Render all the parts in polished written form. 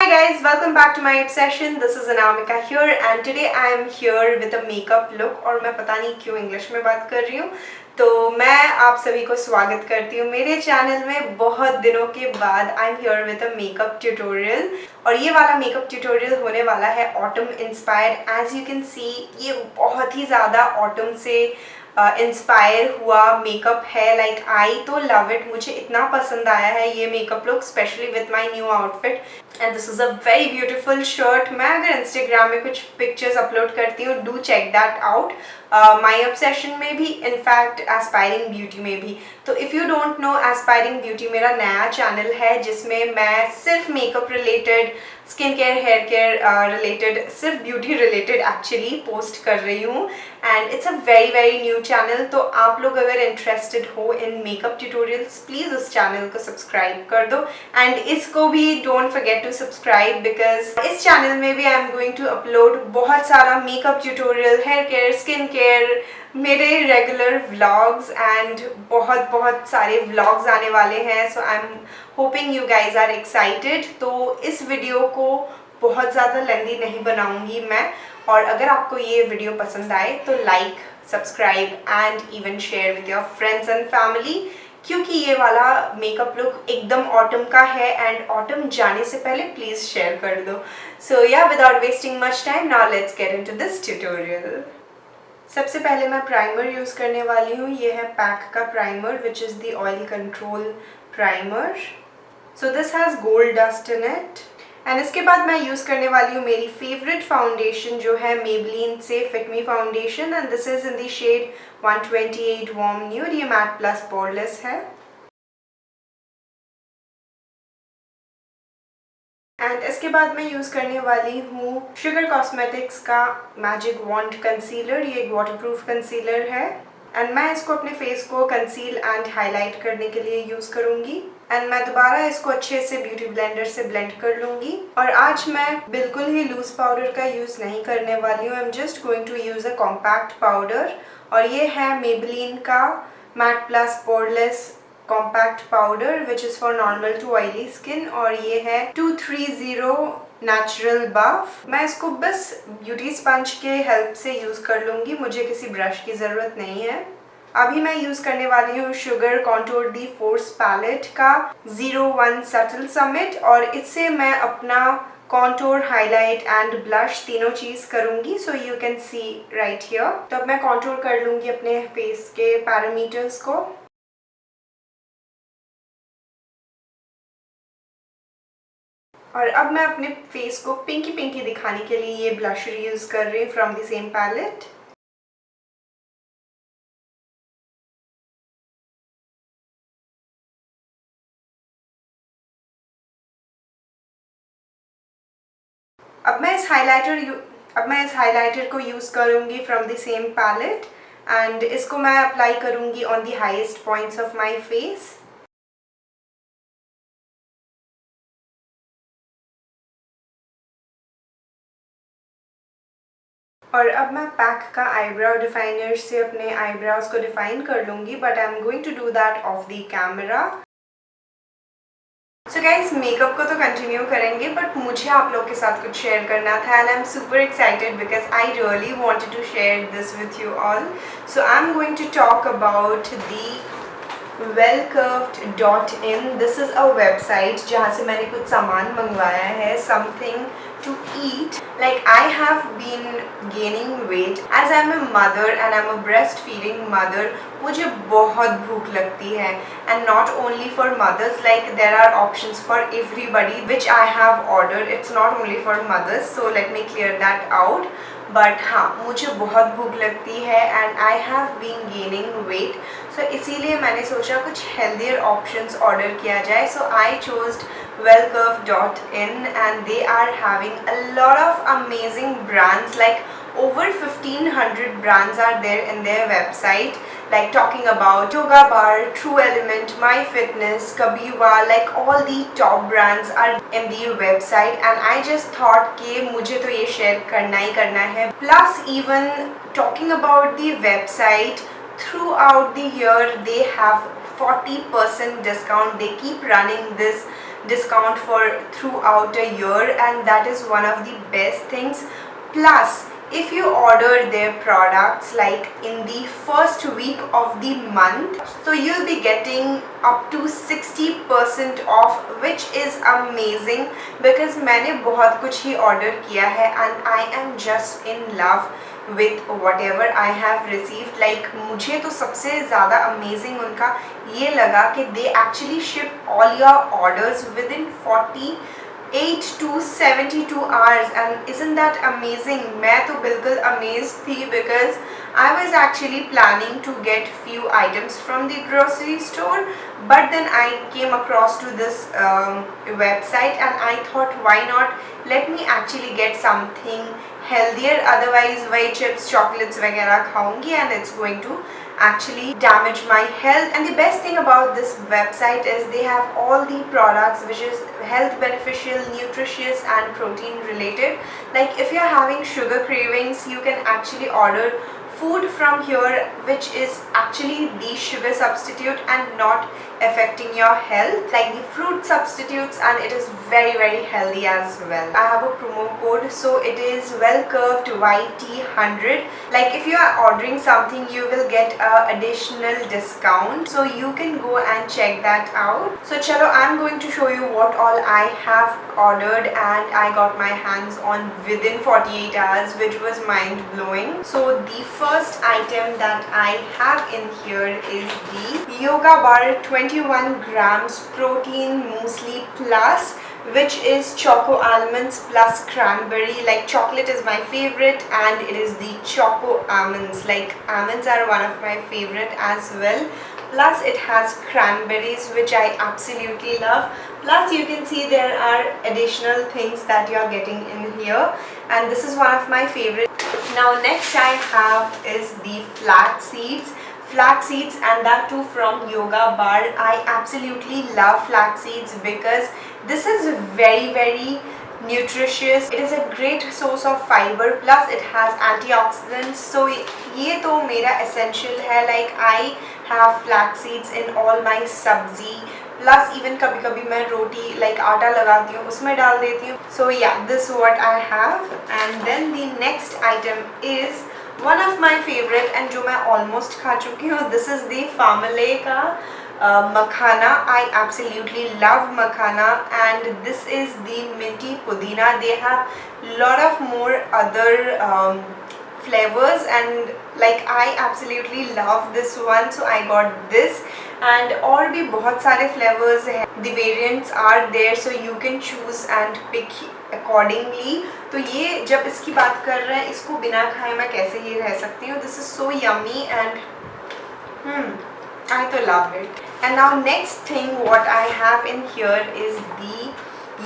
Hi guys, welcome back to my obsession. This is Anamika here and today I am here with a makeup look और मैं पता नहीं क्यों English में बात कर रही हूँ। तो मैं आप सभी को स्वागत करती हूँ मेरे चैनल में। बहुत दिनों के बाद I am here with a makeup tutorial और ये वाला मेकअप ट्यूटोरियल होने वाला है autumn inspired. As you can see ये बहुत ही ज़्यादा ऑटम से इंस्पायर हुआ मेकअप है। लाइक आई तो लव इट, मुझे इतना पसंद आया है ये makeup look, specially with my new outfit and this is a very beautiful shirt. मैं अगर इंस्टाग्राम में कुछ पिक्चर्स अपलोड करती हूँ, do check that out, my obsession में भी, इनफैक्ट एस्पायरिंग ब्यूटी में भी। तो if you don't know, aspiring beauty मेरा नया चैनल है जिसमें मैं सिर्फ makeup related, skin care, hair care related, सिर्फ ब्यूटी रिलेटेड एक्चुअली पोस्ट कर रही हूँ and it's a very new channel. तो आप लोग अगर इंटरेस्टेड हो इन मेकअप ट्यूटोरियल्स, प्लीज़ उस चैनल को सब्सक्राइब कर दो एंड इसको भी don't forget to subscribe because इस चैनल में भी I am going to upload बहुत सारा makeup tutorial, hair care, skin care, मेरे रेगुलर व्लॉग्स एंड बहुत सारे व्लॉग्स आने वाले हैं। So I am hoping you guys are excited. तो इस वीडियो को बहुत ज़्यादा लेंदी नहीं बनाऊंगी मैं, और अगर आपको ये वीडियो पसंद आए तो like, subscribe and even share with your friends and family, क्योंकि ये वाला मेकअप लुक एकदम ऑटम का है एंड ऑटम जाने से पहले प्लीज़ शेयर कर दो। सो या without wasting much time, now let's get into this tutorial. सबसे पहले मैं प्राइमर यूज़ करने वाली हूँ। ये है पैक का primer which is the oil control primer. So this has gold dust in it and इसके बाद मैं यूज़ करने वाली हूँ मेरी फेवरेट फाउंडेशन जो है मेबलिन से fit me foundation and this is in the shade 128 warm nude. ये मैट प्लस पोरलेस है एंड इसके बाद मैं यूज़ करने वाली हूँ शुगर कॉस्मेटिक्स का मैजिक वॉन्ड कंसीलर। ये एक वाटरप्रूफ कंसीलर है एंड मैं इसको अपने फेस को कंसील एंड हाईलाइट करने के लिए यूज़ करूँगी एंड मैं दोबारा इसको अच्छे से ब्यूटी ब्लेंडर से ब्लेंड कर लूँगी। और आज मैं बिल्कुल ही लूज पाउडर का यूज़ नहीं करने वाली हूँ। I am just going to use a compact powder और ये है मेबलिन का matte plus poreless compact powder which is for normal to oily skin और ये है 230 नेचुरल बाफ। मैं इसको बस ब्यूटी स्पंज के हेल्प से यूज़ कर लूँगी, मुझे किसी ब्रश की ज़रूरत नहीं है। अभी मैं यूज़ करने वाली हूँ Sugar contour de force palette का 01 सटल समिट और इससे मैं अपना कॉन्टूर, हाईलाइट एंड ब्लश तीनों चीज़ करूँगी। So you can C right here. तो अब मैं कॉन्टूर कर लूँगी अपने फेस के पैरामीटर्स को। और अब मैं अपने फेस को पिंकी दिखाने के लिए ये ब्लशर यूज़ कर रही हूँ फ्रॉम द सेम पैलेट। अब मैं इस हाइलाइटर को यूज़ करूँगी from the same palette and इसको मैं अप्लाई करूँगी on the highest points of my face. और अब मैं पैक का आईब्राउ डिफाइनर से अपने आईब्राउज को डिफाइन कर लूँगी, but I am going to do that off the camera. So guys, makeup को तो कंटिन्यू करेंगे बट मुझे आप लोग के साथ कुछ शेयर करना था and I am super excited because I really wanted to share this with you all. So I am going to talk about the wellcurved.in। This is a website जहाँ से मैंने कुछ सामान मंगवाया है, something to eat. Like I have been gaining weight as I'm a mother and I'm a breastfeeding mother. मुझे बहुत भूख लगती है and not only for mothers, like there are options for everybody which I have ordered. It's not only for mothers, so let me clear that out. But हाँ, मुझे बहुत भूख लगती है and I have been gaining weight. So इसीलिए मैंने सोचा कुछ हेल्दियर ऑप्शंस ऑर्डर किया जाए। सो आई चोज्ड wellcurved.in and they are having a lot of amazing brands, like over 1500 brands are there in their website, like talking about Yoga Bar, True Element, MyFitness, Kabiwa, like all the top brands are in the website and I just thought कि मुझे तो ये share करना ही करना है। Plus even talking about the website, throughout the year they have 40% discount. They keep running this discount for throughout a year, and that is one of the best things. Plus, if you order their products like in the first week of the month, so you'll be getting up to 60% off, which is amazing because मैंने बहुत कुछ ही order किया है and I am just in love with whatever I have received. Like मुझे तो सबसे ज़्यादा amazing उनका ये लगा कि they actually ship all your orders within 48 to 72 hours, and isn't that amazing? मैं तो बिल्कुल amazed थी because I was actually planning to get few items from the grocery store, but then I came across to this website and I thought, why not, let me actually get something healthier, otherwise वही chips chocolates वगैरह खाऊंगी and it's going to actually damage my health. And the best thing about this website is they have all the products which is health beneficial, nutritious and protein related. Like if you're having sugar cravings, you can actually order food from here which is actually the sugar substitute and not affecting your health, like the fruit substitutes, and it is very healthy as well. I have a promo code, so it is well curved YT100. Like if you are ordering something, you will get a additional discount, so you can go and check that out. So chalo, I'm going to show you what all I have ordered and I got my hands on within 48 hours, which was mind blowing. So the first item that I have in here is the Yoga Bar 21 grams protein muesli plus, which is choco almonds plus cranberry. Like chocolate is my favorite and it is the choco almonds. Like almonds are one of my favorite as well. Plus it has cranberries, which I absolutely love. Plus you can see there are additional things that you are getting in here, and this is one of my favorite. Now next I have is the flax seeds, and that too from Yoga Bar. I absolutely love flax seeds because this is very nutritious. It is a great source of fiber, plus it has antioxidants, so ये तो मेरा essential है. Like I have flax seeds in all my sabzi, plus even कभी कभी मैं रोटी like आटा लगाती हूँ उसमें डाल देती हूँ. So yeah, this is what I have. And then the next item is one of my favorite and जो मैं almost खा चुकी हूँ. This is the Farmale का makhana. I absolutely love makhana, and this is the minty pudina. They have lot of more other flavors, and like I absolutely love this one, so I got this. And और भी बहुत सारे flavors हैं. The variants are there, so you can choose and pick accordingly. तो ये जब इसकी बात कर रहे हैं, इसको बिना खाए मैं कैसे ही रह सकती हूँ. This is so yummy and I तो love it. And now next thing what I have in here is the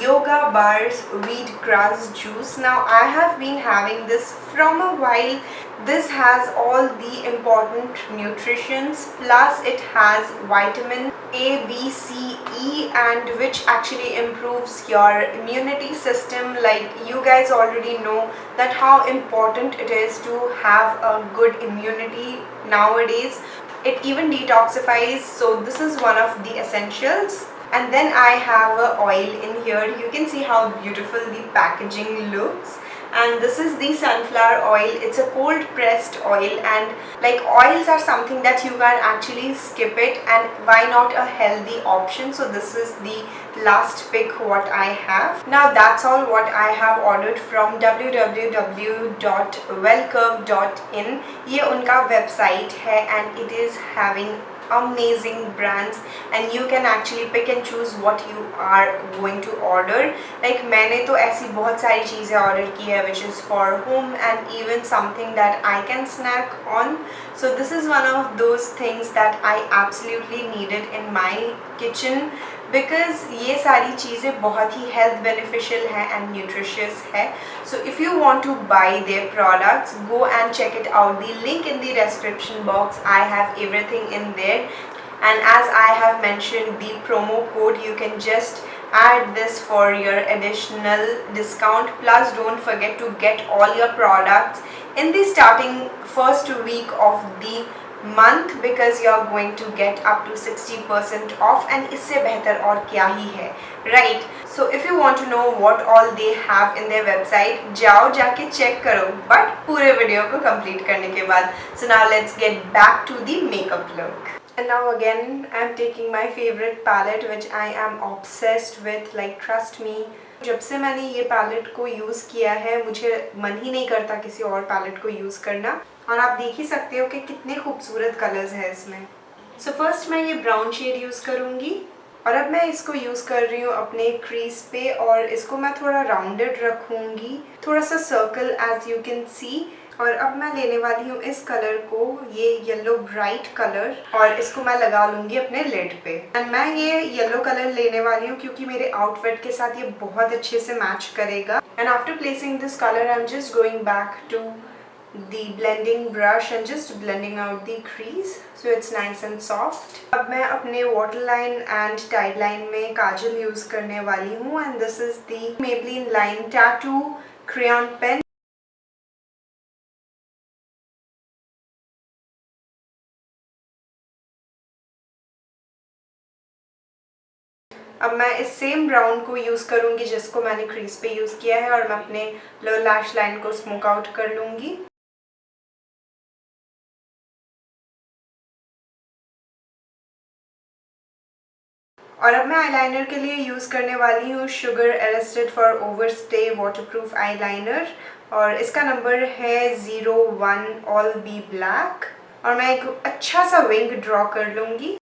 Yoga Bar's wheatgrass juice. Now I have been having this from a while. This has all the important nutritions, plus it has vitamin A, B, C, E, and which actually improves your immunity system. Like you guys already know that how important it is to have a good immunity nowadays. It even detoxifies, so this is one of the essentials. And then I have a oil in here. You can see how beautiful the packaging looks. And this is the sunflower oil. It's a cold pressed oil, and like oils are something that you can actually skip it, and why not a healthy option. So this is the last pick what I have. Now that's all what I have ordered from www.wellcurve.in. ये उनका website है and it is having amazing brands, and you can actually pick and choose what you are going to order. Like मैंने तो ऐसी बहुत सारी चीज़ें order की है which is for home and even something that I can snack on. So this is one of those things that I absolutely needed in my kitchen because ये सारी चीज़ें बहुत ही health beneficial है and nutritious है. So if you want to buy their products, go and check it out. The link in the description box. I have everything in there. And as I have mentioned the promo code, you can just add this for your additional discount. Plus don't forget to get all your products in the starting first week of the month because you are going to get up to 60% off, and इससे बेहतर और क्या ही है, right? So if you want to know what all they have in their website, जाओ जाके check करो, but पूरे video को complete करने के बाद. So now let's get back to the makeup look. And now again I'm taking my favorite palette which I am obsessed with, like trust me. जब से मैंने ये पैलेट को यूज़ किया है मुझे मन ही नहीं करता किसी और पैलेट को यूज़ करना, और आप देख ही सकते हो कि कितने खूबसूरत कलर्स हैं इसमें. सो फर्स्ट मैं ये ब्राउन शेड यूज़ करूँगी, और अब मैं इसको यूज़ कर रही हूँ अपने क्रीज पे, और इसको मैं थोड़ा राउंडेड रखूँगी, थोड़ा सा circle edge you can see. और अब मैं लेने वाली हूँ इस कलर को, ये येलो ब्राइट कलर, और इसको मैं लगा लूँगी अपने लिड पे. एंड मैं ये येलो कलर लेने वाली हूँ क्योंकि मेरे आउटफिट के साथ ये बहुत अच्छे से मैच करेगा. And after placing this colour I am just going back to the blending brush and just blending out the crease so it's nice and soft. अब मैं अपने waterline and tide line में काजल यूज़ करने वाली हूँ, and this is the Maybelline Line Tattoo Crayon Pen. अब मैं इस सेम ब्राउन को यूज़ करूँगी जिसको मैंने क्रीज पे यूज़ किया है, और मैं अपने लोअर लैश लाइन को स्मोक आउट कर लूँगी. और अब मैं आईलाइनर के लिए यूज़ करने वाली हूँ sugar arrested for overstay waterproof eyeliner, और इसका नंबर है 01 ऑल बी ब्लैक. और मैं एक अच्छा सा विंग ड्रॉ कर लूँगी.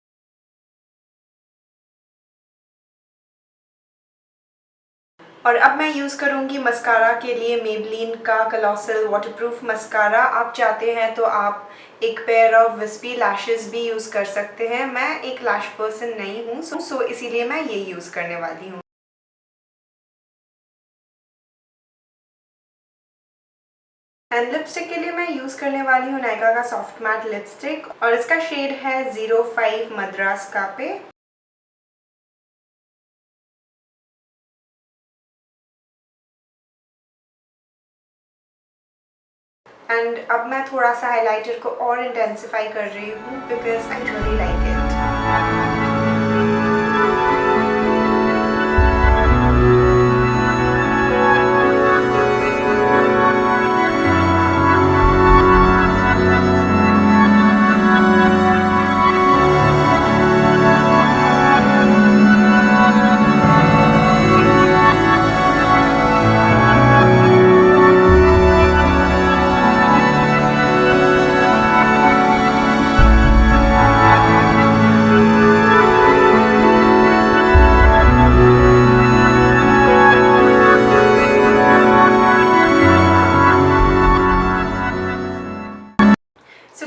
और अब मैं यूज़ करूँगी मस्कारा के लिए मेबलिन का कलॉसल वाटरप्रूफ मस्कारा. आप चाहते हैं तो आप एक पेयर ऑफ विस्पी लैशेस भी यूज़ कर सकते हैं. मैं एक लैश पर्सन नहीं हूँ, सो इसीलिए मैं ये यूज़ करने वाली हूँ. एंड लिपस्टिक के लिए मैं यूज़ करने वाली हूँ नायका का सॉफ्ट मैट लिपस्टिक, और इसका शेड है 05 मद्रास का पे. एंड अब मैं थोड़ा सा हाइलाइटर को और इंटेंसिफाई कर रही हूँ because I really like it.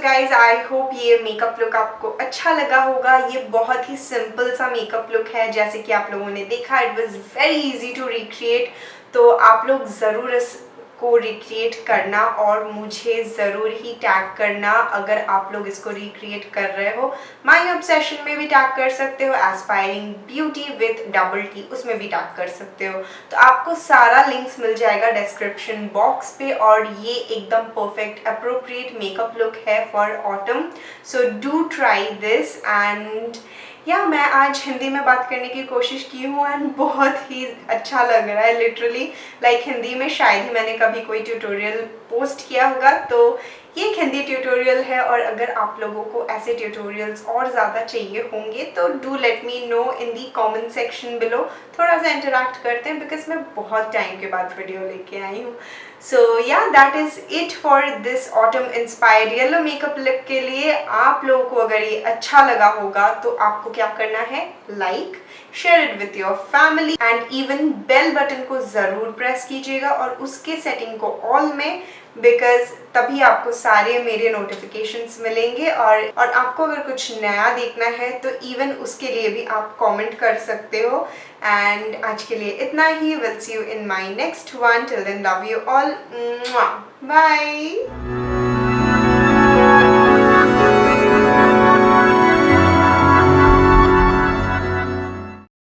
Guys I hope ये मेकअप लुक आपको अच्छा लगा होगा. ये बहुत ही सिंपल सा मेकअप लुक है, जैसे कि आप लोगों ने देखा. It was very easy to recreate, तो आप लोग ज़रूर इसको रिक्रिएट करना और मुझे ज़रूर ही टैग करना अगर आप लोग इसको रिक्रिएट कर रहे हो. माई ऑब्सेशन में भी टैग कर सकते हो, aspiring beauty with double T उसमें भी टैग कर सकते हो. तो आपको सारा लिंक्स मिल जाएगा डिस्क्रिप्शन बॉक्स पे, और ये एकदम परफेक्ट अप्रोप्रिएट मेकअप लुक है for autumn. So do try this. And या मैं आज हिंदी में बात करने की कोशिश की हूँ एंड बहुत ही अच्छा लग रहा है लिटरली. लाइक हिंदी में शायद ही मैंने कभी कोई ट्यूटोरियल पोस्ट किया होगा, तो ये एक हिंदी ट्यूटोरियल है. और अगर आप लोगों को ऐसे ट्यूटोरियल्स और ज़्यादा चाहिए होंगे तो do let me know in the comment section below. थोड़ा सा इंटरेक्ट करते हैं बिकॉज मैं बहुत टाइम के बाद वीडियो लेके आई हूँ. सो या that is it for this autumn inspired yellow makeup look के लिए. आप लोगों को अगर ये अच्छा लगा होगा तो आपको क्या करना है, like, share it with your family, and even bell button को ज़रूर प्रेस कीजिएगा और उसके सेटिंग को ऑल में, बिकॉज तभी आपको सारे मेरे नोटिफिकेशंस मिलेंगे. और आपको अगर कुछ नया देखना है तो इवन उसके लिए भी आप कमेंट कर सकते हो. एंड आज के लिए इतना ही. Will see you in my next one. Till then love you all. Bye.